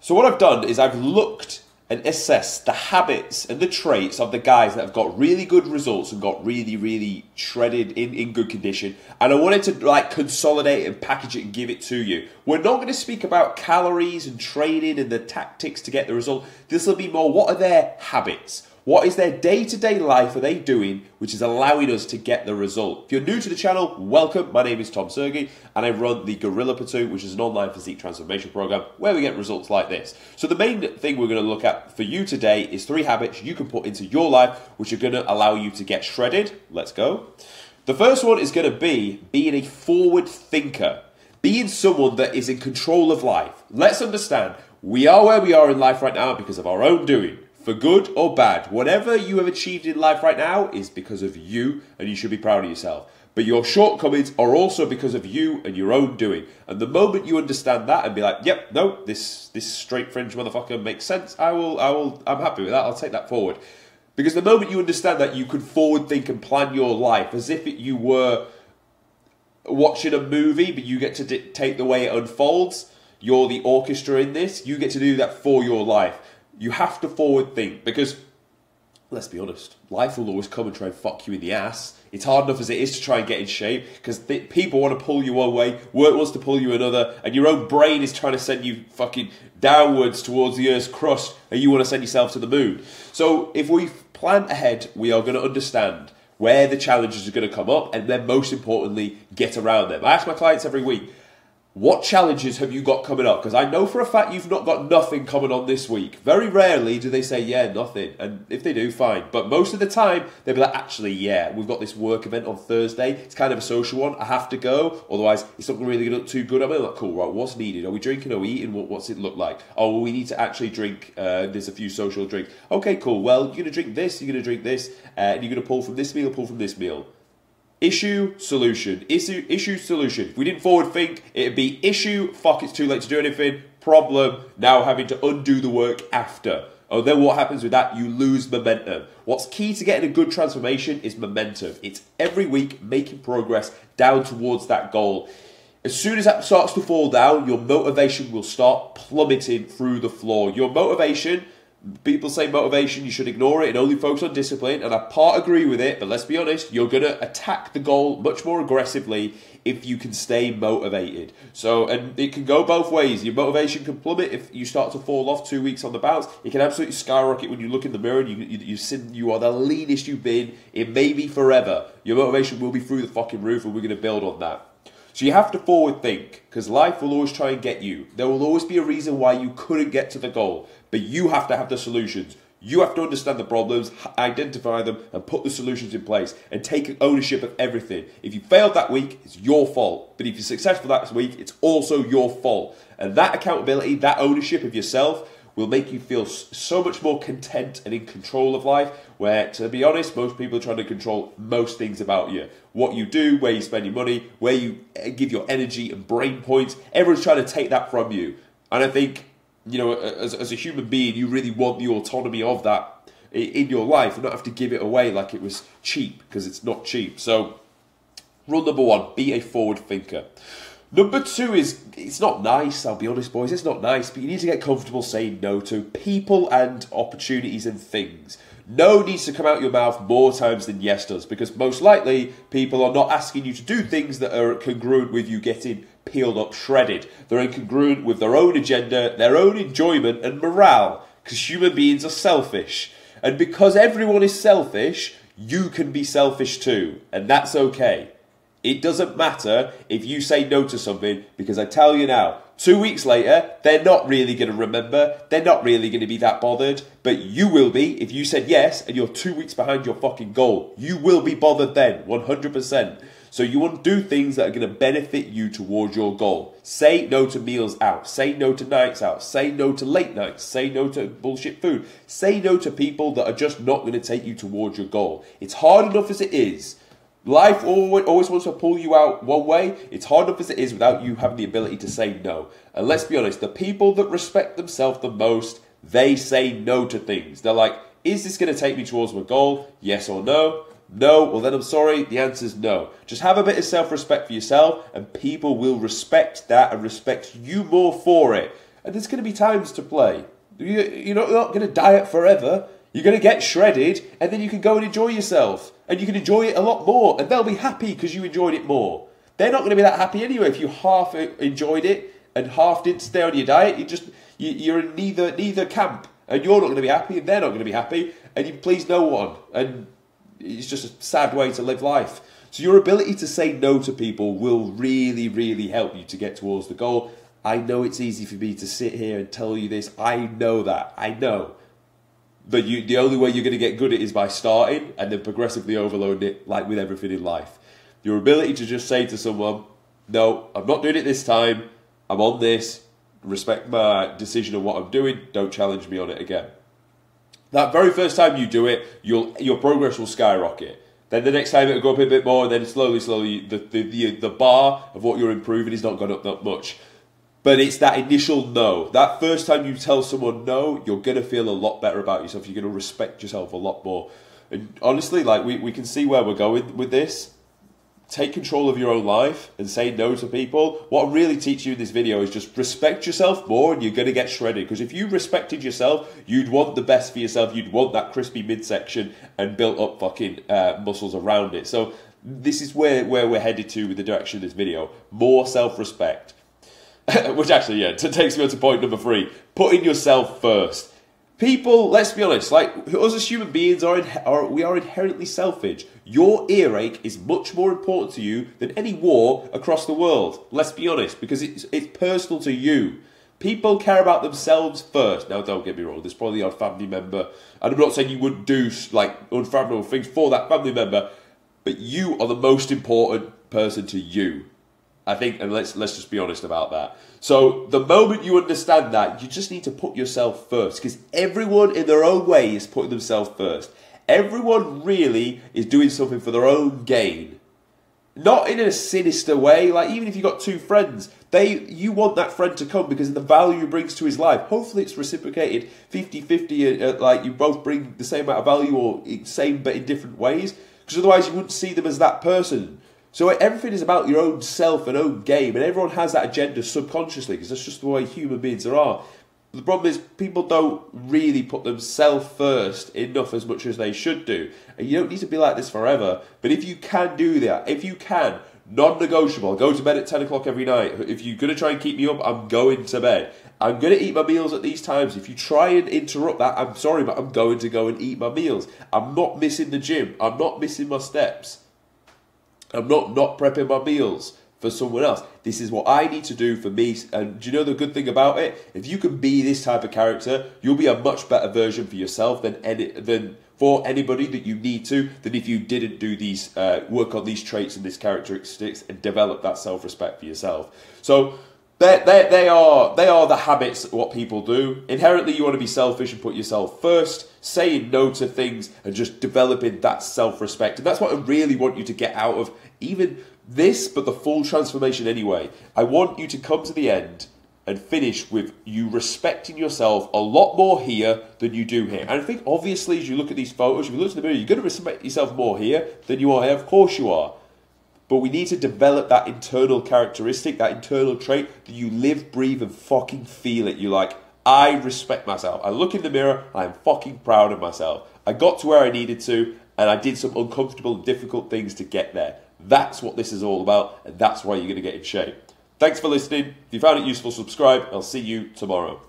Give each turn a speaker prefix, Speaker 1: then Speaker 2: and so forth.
Speaker 1: So what I've done is I've looked and assessed the habits and the traits of the guys that have got really good results and got really, really shredded in good condition. And I wanted to like consolidate and package it and give it to you. We're not going to speak about calories and training and the tactics to get the result. This will be more, what are their habits? What is their day-to-day life are they doing which is allowing us to get the result? If you're new to the channel, welcome. My name is Tom Sergey and I run the Gorilla Platoon, which is an online physique transformation program where we get results like this. So the main thing we're going to look at for you today is 3 habits you can put into your life which are going to allow you to get shredded. Let's go. The first one is going to be being a forward thinker, being someone that is in control of life. Let's understand, we are where we are in life right now because of our own doing. For good or bad, whatever you have achieved in life right now is because of you and you should be proud of yourself. But your shortcomings are also because of you and your own doing. And the moment you understand that and be like, yep, no, this straight fringe motherfucker makes sense, I'm happy with that, I'll take that forward. Because the moment you understand that you could forward think and plan your life as if you were watching a movie, but you get to dictate the way it unfolds, you're the orchestra in this, you get to do that for your life. You have to forward think because, let's be honest, life will always come and try and fuck you in the ass. It's hard enough as it is to try and get in shape because people want to pull you one way, work wants to pull you another, and your own brain is trying to send you fucking downwards towards the Earth's crust and you want to send yourself to the moon. So if we plan ahead, we are going to understand where the challenges are going to come up and then most importantly, get around them. I ask my clients every week, what challenges have you got coming up? Because I know for a fact you've not got nothing coming on this week. Very rarely do they say, yeah, nothing. And if they do, fine. But most of the time, they'll be like, actually, yeah, we've got this work event on Thursday. It's kind of a social one. I have to go. Otherwise, it's not really going to look too good. I'm like, cool, right, what's needed? Are we drinking? Are we eating? What's it look like? Oh, well, we need to actually drink. There's a few social drinks. Okay, cool. Well, you're going to drink this, you're going to drink this, and you're going to pull from this meal, pull from this meal. Issue, solution. Issue, solution. If we didn't forward think, it'd be issue, fuck, it's too late to do anything. Problem, now having to undo the work after. Oh, then what happens with that? You lose momentum. What's key to getting a good transformation is momentum. It's every week making progress down towards that goal. As soon as that starts to fall down, your motivation will start plummeting through the floor. Your motivation... People say motivation, you should ignore it and only focus on discipline, and I part agree with it, but let's be honest, you're going to attack the goal much more aggressively if you can stay motivated. So, and it can go both ways. Your motivation can plummet if you start to fall off 2 weeks on the bounce. It can absolutely skyrocket when you look in the mirror and you are the leanest you've been in maybe forever. Your motivation will be through the fucking roof and we're going to build on that. So you have to forward think, because life will always try and get you. There will always be a reason why you couldn't get to the goal, but you have to have the solutions. You have to understand the problems, identify them, and put the solutions in place, and take ownership of everything. If you failed that week, it's your fault. But if you're successful that week, it's also your fault. And that accountability, that ownership of yourself, will make you feel so much more content and in control of life, where, to be honest, most people are trying to control most things about you. What you do, where you spend your money, where you give your energy and brain points, everyone's trying to take that from you. And I think, you know, as a human being, you really want the autonomy of that in your life and not have to give it away like it was cheap, because it's not cheap. So, rule number 1, be a forward thinker. Number 2 is, it's not nice, I'll be honest, boys, it's not nice, but you need to get comfortable saying no to people and opportunities and things. No needs to come out your mouth more times than yes does, because most likely people are not asking you to do things that are congruent with you getting peeled up, shredded. They're incongruent with their own agenda, their own enjoyment and morale, because human beings are selfish. And because everyone is selfish, you can be selfish too, and that's okay. It doesn't matter if you say no to something, because I tell you now, 2 weeks later, they're not really going to remember, they're not really going to be that bothered, but you will be if you said yes and you're 2 weeks behind your fucking goal. You will be bothered then, 100%. So you want to do things that are going to benefit you towards your goal. Say no to meals out, say no to nights out, say no to late nights, say no to bullshit food, say no to people that are just not going to take you towards your goal. It's hard enough as it is. Life always wants to pull you out one way. It's hard enough as it is without you having the ability to say no. And let's be honest, the people that respect themselves the most, they say no to things. They're like, is this going to take me towards my goal? Yes or no? No, well then I'm sorry, the answer's no. Just have a bit of self-respect for yourself and people will respect that and respect you more for it. And there's going to be times to play. You're not going to diet forever. You're going to get shredded, and then you can go and enjoy yourself. And you can enjoy it a lot more, and they'll be happy because you enjoyed it more. They're not going to be that happy anyway if you half enjoyed it and half didn't stay on your diet. You're in neither camp, and you're not going to be happy, and they're not going to be happy, and you please no one. And it's just a sad way to live life. So your ability to say no to people will really, really help you to get towards the goal. I know it's easy for me to sit here and tell you this. I know that. I know. But the only way you're going to get good at it is by starting and then progressively overloading it, like with everything in life. Your ability to just say to someone, no, I'm not doing it this time. I'm on this. Respect my decision on what I'm doing. Don't challenge me on it again. That very first time you do it, your progress will skyrocket. Then the next time it'll go up a bit more, and then slowly, the bar of what you're improving is not gone up that much. But it's that initial no. That first time you tell someone no, you're going to feel a lot better about yourself. You're going to respect yourself a lot more. And honestly, like we can see where we're going with this. Take control of your own life and say no to people. What I'm really teaching you in this video is just respect yourself more, and you're going to get shredded. Because if you respected yourself, you'd want the best for yourself. You'd want that crispy midsection and built up fucking muscles around it. So this is where we're headed to with the direction of this video. More self-respect. Which actually, yeah, takes me on to point number 3. Putting yourself first. People, let's be honest, like us as human beings we are inherently selfish. Your earache is much more important to you than any war across the world. Let's be honest, because it's personal to you. People care about themselves first. Now, don't get me wrong, there's probably the odd family member, and I'm not saying you wouldn't do like unfathomable things for that family member, but you are the most important person to you. I think, and let's just be honest about that. So the moment you understand that, you just need to put yourself first, because everyone in their own way is putting themselves first. Everyone really is doing something for their own gain. Not in a sinister way, like even if you've got 2 friends, you want that friend to come because of the value he brings to his life. Hopefully it's reciprocated 50-50, like you both bring the same amount of value or same but in different ways, because otherwise you wouldn't see them as that person. So everything is about your own self and own game, and everyone has that agenda subconsciously because that's just the way human beings are. The problem is people don't really put themselves first enough as much as they should do. And you don't need to be like this forever, but if you can do that, if you can, non-negotiable, go to bed at 10 o'clock every night. If you're going to try and keep me up, I'm going to bed. I'm going to eat my meals at these times. If you try and interrupt that, I'm sorry, but I'm going to go and eat my meals. I'm not missing the gym. I'm not missing my steps. I'm not prepping my meals for someone else. This is what I need to do for me. And do you know the good thing about it? If you can be this type of character, you'll be a much better version for yourself than for anybody that you need to, than if you didn't do these, work on these traits and these characteristics and develop that self-respect for yourself. So they are the habits, what people do. Inherently, you want to be selfish and put yourself first, saying no to things and just developing that self-respect. And that's what I really want you to get out of even this, but the full transformation anyway. I want you to come to the end and finish with you respecting yourself a lot more here than you do here. And I think obviously as you look at these photos, if you look at the mirror, you're going to respect yourself more here than you are here. Of course you are. But we need to develop that internal characteristic, that internal trait that you live, breathe, and fucking feel it. You're like, I respect myself. I look in the mirror, I'm fucking proud of myself. I got to where I needed to, and I did some uncomfortable, difficult things to get there. That's what this is all about, and that's why you're going to get in shape. Thanks for listening. If you found it useful, subscribe. I'll see you tomorrow.